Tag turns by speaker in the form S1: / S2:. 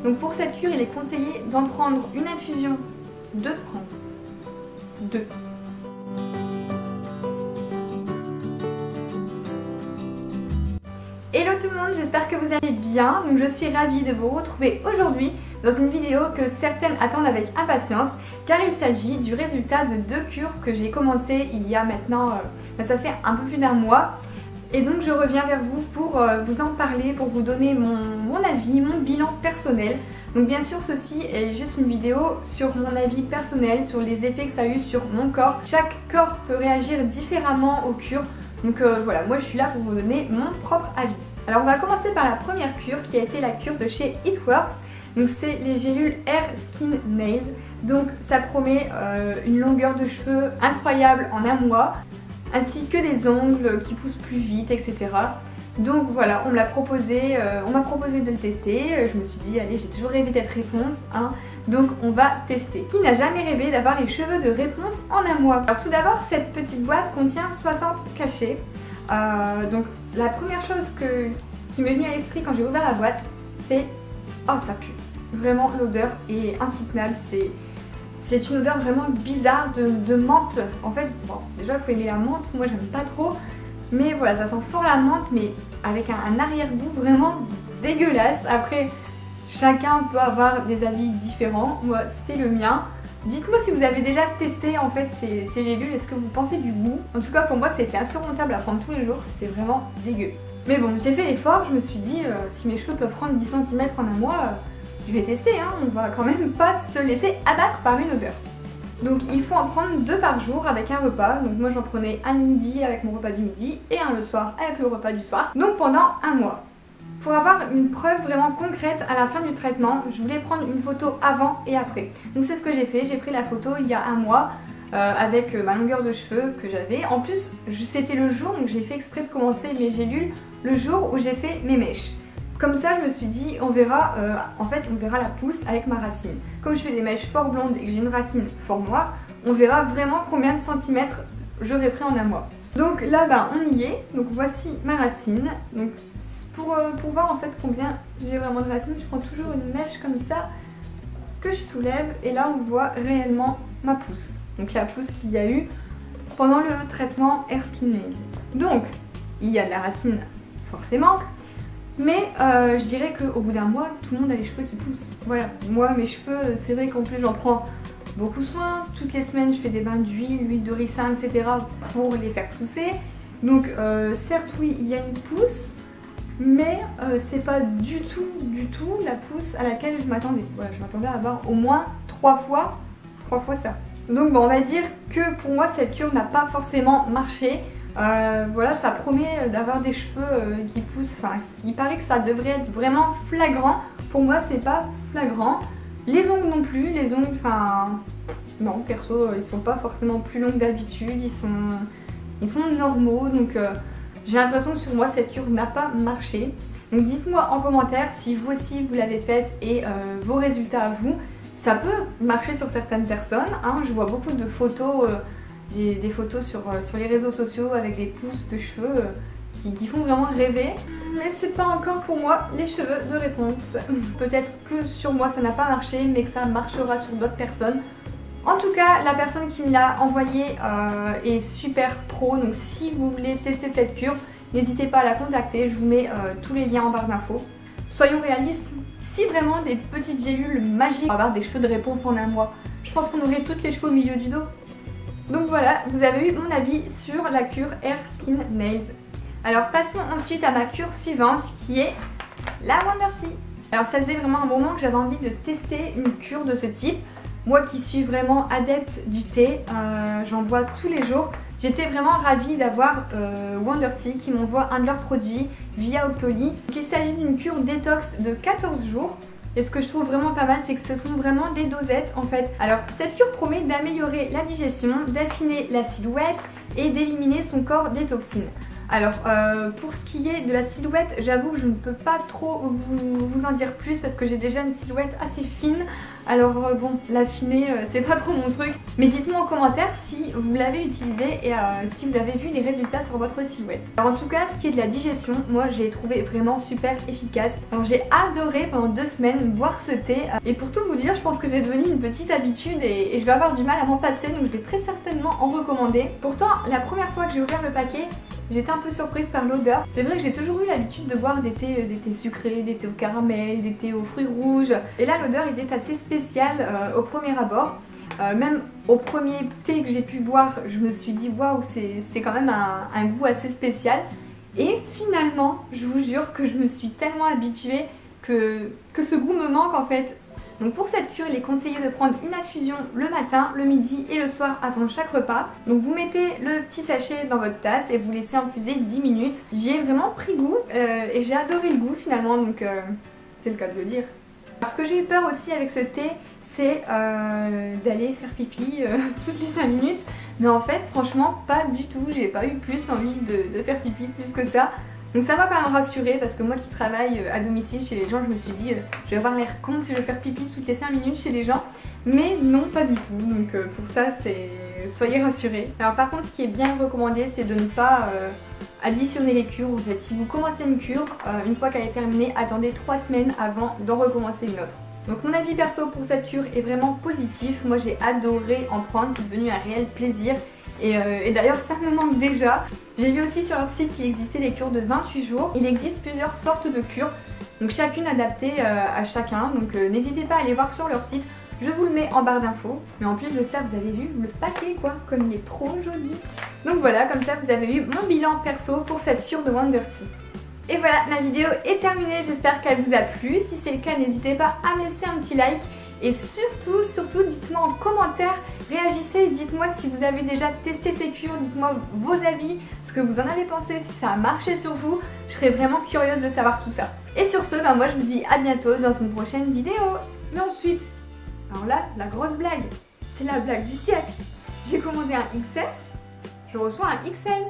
S1: Donc pour cette cure, il est conseillé d'en prendre une infusion, deux. Hello tout le monde, j'espère que vous allez bien. Donc je suis ravie de vous retrouver aujourd'hui dans une vidéo que certaines attendent avec impatience, car il s'agit du résultat de deux cures que j'ai commencé il y a maintenant, ça fait un peu plus d'un mois. Et donc je reviens vers vous pour vous en parler, pour vous donner mon avis, mon bilan personnel. Donc bien sûr ceci est juste une vidéo sur mon avis personnel, sur les effets que ça a eu sur mon corps. Chaque corps peut réagir différemment aux cures. Donc voilà, moi je suis là pour vous donner mon propre avis. Alors on va commencer par la première cure qui a été la cure de chez It Works. Donc c'est les gélules Hair Skin Nails. Donc ça promet une longueur de cheveux incroyable en un mois, ainsi que des ongles qui poussent plus vite, etc. Donc voilà, on m'a proposé de le tester. Je me suis dit, allez, j'ai toujours rêvé d'être réponse, hein, donc on va tester. Qui n'a jamais rêvé d'avoir les cheveux de réponse en un mois? Alors tout d'abord, cette petite boîte contient 60 cachets. Donc la première chose qui m'est venue à l'esprit quand j'ai ouvert la boîte, c'est oh ça pue. Vraiment l'odeur est insoutenable, c'est une odeur vraiment bizarre de menthe. En fait, bon, déjà il faut aimer la menthe, moi j'aime pas trop. Mais voilà, ça sent fort la menthe, mais avec un arrière-goût vraiment dégueulasse. Après, chacun peut avoir des avis différents. Moi, c'est le mien. Dites-moi si vous avez déjà testé en fait ces gélules, est-ce que vous pensez du goût? En tout cas, pour moi, c'était insurmontable à prendre tous les jours, c'était vraiment dégueu. Mais bon, j'ai fait l'effort, je me suis dit, si mes cheveux peuvent prendre 10 cm en un mois, je vais tester, hein. On va quand même pas se laisser abattre par une odeur. Donc il faut en prendre 2 par jour avec un repas. Donc moi j'en prenais un midi avec mon repas du midi et un le soir avec le repas du soir. Donc pendant un mois. Pour avoir une preuve vraiment concrète à la fin du traitement, je voulais prendre une photo avant et après. Donc c'est ce que j'ai fait, j'ai pris la photo il y a un mois avec ma longueur de cheveux que j'avais. En plus c'était le jour, donc j'ai fait exprès de commencer mes gélules le jour où j'ai fait mes mèches. Comme ça, je me suis dit, on verra, en fait, on verra la pousse avec ma racine. Comme je fais des mèches fort blondes et que j'ai une racine fort noire, on verra vraiment combien de centimètres j'aurai pris en un mois. Donc là, ben, on y est. Donc voici ma racine. Donc pour voir en fait combien j'ai vraiment de racines, je prends toujours une mèche comme ça que je soulève et là on voit réellement ma pousse. Donc la pousse qu'il y a eu pendant le traitement Hair Skin Nails. Donc il y a de la racine forcément. Mais je dirais qu'au bout d'un mois, tout le monde a les cheveux qui poussent. Voilà, moi mes cheveux, c'est vrai qu'en plus j'en prends beaucoup soin. Toutes les semaines je fais des bains d'huile, huile de ricin, etc. pour les faire pousser. Donc certes oui, il y a une pousse, mais c'est pas du tout la pousse à laquelle je m'attendais. Voilà, je m'attendais à avoir au moins 3 fois ça. Donc bon, on va dire que pour moi cette cure n'a pas forcément marché. Voilà, ça promet d'avoir des cheveux qui poussent, enfin il paraît que ça devrait être vraiment flagrant. Pour moi c'est pas flagrant. Les ongles non plus, les ongles, enfin non, perso ils sont pas forcément plus longs que d'habitude, ils sont normaux. Donc j'ai l'impression que sur moi cette cure n'a pas marché. Donc dites-moi en commentaire si vous aussi vous l'avez faite et vos résultats à vous. Ça peut marcher sur certaines personnes, hein. Je vois beaucoup de photos, des photos sur les réseaux sociaux avec des pousses de cheveux qui font vraiment rêver. Mais c'est pas encore pour moi les cheveux de réponse. Peut-être que sur moi ça n'a pas marché, mais que ça marchera sur d'autres personnes. En tout cas, la personne qui me l'a envoyé est super pro. Donc si vous voulez tester cette cure, n'hésitez pas à la contacter. Je vous mets tous les liens en barre d'infos. Soyons réalistes, si vraiment des petites gélules magiques pour avoir des cheveux de réponse en un mois, je pense qu'on aurait toutes les cheveux au milieu du dos. Donc voilà, vous avez eu mon avis sur la cure Hair Skin Nails. Alors passons ensuite à ma cure suivante qui est la Wonder Tea. Alors ça faisait vraiment un moment que j'avais envie de tester une cure de ce type. Moi qui suis vraiment adepte du thé, j'en bois tous les jours. J'étais vraiment ravie d'avoir Wonder Tea qui m'envoie un de leurs produits via Octoly. Il s'agit d'une cure détox de 14 jours. Et ce que je trouve vraiment pas mal, c'est que ce sont vraiment des dosettes en fait. Alors cette cure promet d'améliorer la digestion, d'affiner la silhouette et d'éliminer son corps des toxines. Alors pour ce qui est de la silhouette, j'avoue que je ne peux pas trop vous en dire plus parce que j'ai déjà une silhouette assez fine. Alors bon, l'affiner c'est pas trop mon truc. Mais dites-moi en commentaire si vous l'avez utilisé et si vous avez vu les résultats sur votre silhouette. Alors en tout cas, ce qui est de la digestion, moi j'ai trouvé vraiment super efficace. Alors j'ai adoré pendant 2 semaines boire ce thé. Et pour tout vous dire, je pense que c'est devenu une petite habitude et je vais avoir du mal à m'en passer. Donc je vais très certainement en recommander. Pourtant, la première fois que j'ai ouvert le paquet, j'étais un peu surprise par l'odeur. C'est vrai que j'ai toujours eu l'habitude de boire des thés sucrés, des thés au caramel, des thés aux fruits rouges. Et là l'odeur était assez spéciale au premier abord. Même au premier thé que j'ai pu boire, je me suis dit waouh, c'est quand même un goût assez spécial. Et finalement, je vous jure que je me suis tellement habituée que ce goût me manque en fait. Donc pour cette cure, il est conseillé de prendre une infusion le matin, le midi et le soir avant chaque repas. Donc vous mettez le petit sachet dans votre tasse et vous laissez infuser 10 minutes. J'y ai vraiment pris goût et j'ai adoré le goût finalement, donc c'est le cas de le dire. Alors, ce que j'ai eu peur aussi avec ce thé, c'est d'aller faire pipi toutes les 5 minutes. Mais en fait, franchement, pas du tout. J'ai pas eu plus envie de faire pipi plus que ça. Donc ça m'a quand même rassurée parce que moi qui travaille à domicile chez les gens, je me suis dit je vais avoir l'air con si je vais faire pipi toutes les 5 minutes chez les gens. Mais non, pas du tout. Donc pour ça, soyez rassurés. Alors par contre, ce qui est bien recommandé, c'est de ne pas additionner les cures. En fait, si vous commencez une cure, une fois qu'elle est terminée, attendez 3 semaines avant d'en recommencer une autre. Donc mon avis perso pour cette cure est vraiment positif. Moi j'ai adoré en prendre, c'est devenu un réel plaisir. Et d'ailleurs ça me manque déjà. J'ai vu aussi sur leur site qu'il existait des cures de 28 jours. Il existe plusieurs sortes de cures, donc chacune adaptée à chacun. Donc n'hésitez pas à aller voir sur leur site. Je vous le mets en barre d'infos. Mais en plus de ça, vous avez vu le paquet quoi, comme il est trop joli. Donc voilà, comme ça vous avez eu mon bilan perso pour cette cure de Wonder Tea. Et voilà, ma vidéo est terminée, j'espère qu'elle vous a plu. Si c'est le cas, n'hésitez pas à me laisser un petit like. Et surtout, dites-moi en commentaire, réagissez, dites-moi si vous avez déjà testé ces cures, dites-moi vos avis, ce que vous en avez pensé, si ça a marché sur vous. Je serais vraiment curieuse de savoir tout ça. Et sur ce, moi je vous dis à bientôt dans une prochaine vidéo. Mais ensuite, alors là, la grosse blague, c'est la blague du siècle. J'ai commandé un XS, je reçois un XL.